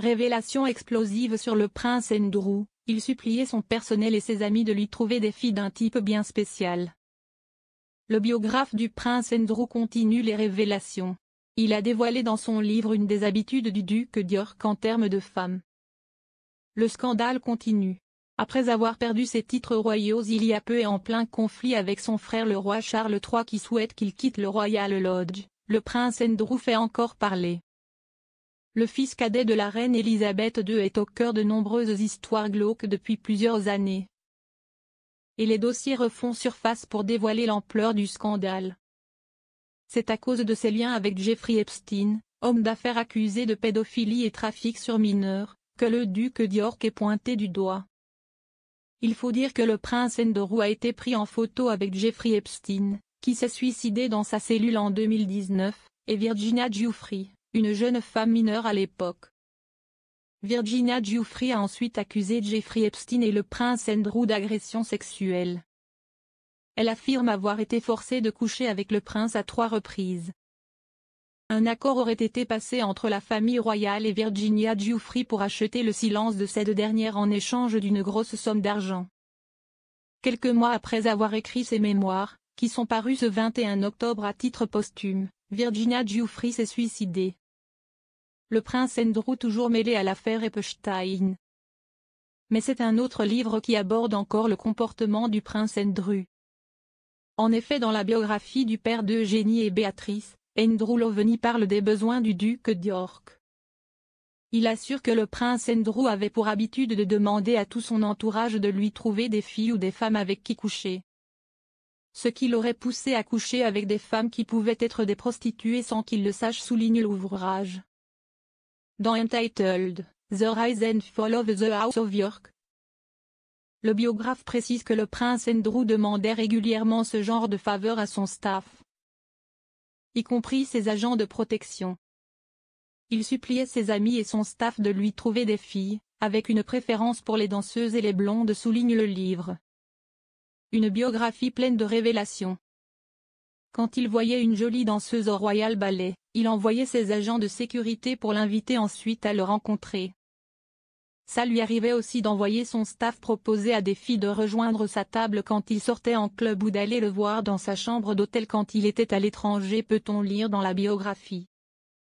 Révélation explosive sur le prince Andrew, il suppliait son personnel et ses amis de lui trouver des filles d'un type bien spécial. Le biographe du prince Andrew continue les révélations. Il a dévoilé dans son livre une des habitudes du duc d'York en termes de femmes. Le scandale continue. Après avoir perdu ses titres royaux il y a peu et en plein conflit avec son frère le roi Charles III qui souhaite qu'il quitte le Royal Lodge, le prince Andrew fait encore parler. Le fils cadet de la reine Elisabeth II est au cœur de nombreuses histoires glauques depuis plusieurs années. Et les dossiers refont surface pour dévoiler l'ampleur du scandale. C'est à cause de ses liens avec Jeffrey Epstein, homme d'affaires accusé de pédophilie et trafic sur mineurs, que le duc d'York est pointé du doigt. Il faut dire que le prince Andrew a été pris en photo avec Jeffrey Epstein, qui s'est suicidé dans sa cellule en 2019, et Virginia Giuffre, une jeune femme mineure à l'époque. Virginia Giuffre a ensuite accusé Jeffrey Epstein et le prince Andrew d'agression sexuelle. Elle affirme avoir été forcée de coucher avec le prince à 3 reprises. Un accord aurait été passé entre la famille royale et Virginia Giuffre pour acheter le silence de cette dernière en échange d'une grosse somme d'argent. Quelques mois après avoir écrit ses mémoires, qui sont parus ce 21 octobre à titre posthume, Virginia Giuffre s'est suicidée. Le prince Andrew toujours mêlé à l'affaire Epstein. Mais c'est un autre livre qui aborde encore le comportement du prince Andrew. En effet, dans la biographie du père d'Eugénie et Béatrice, Andrew Loveny parle des besoins du duc d'York. Il assure que le prince Andrew avait pour habitude de demander à tout son entourage de lui trouver des filles ou des femmes avec qui coucher. Ce qui l'aurait poussé à coucher avec des femmes qui pouvaient être des prostituées sans qu'il le sache, souligne l'ouvrage. Dans Entitled, The Rise and Fall of the House of York, le biographe précise que le prince Andrew demandait régulièrement ce genre de faveur à son staff, y compris ses agents de protection. Il suppliait ses amis et son staff de lui trouver des filles, avec une préférence pour les danseuses et les blondes, souligne le livre. Une biographie pleine de révélations. Quand il voyait une jolie danseuse au Royal Ballet, il envoyait ses agents de sécurité pour l'inviter ensuite à le rencontrer. Ça lui arrivait aussi d'envoyer son staff proposer à des filles de rejoindre sa table quand il sortait en club ou d'aller le voir dans sa chambre d'hôtel quand il était à l'étranger, peut-on lire dans la biographie.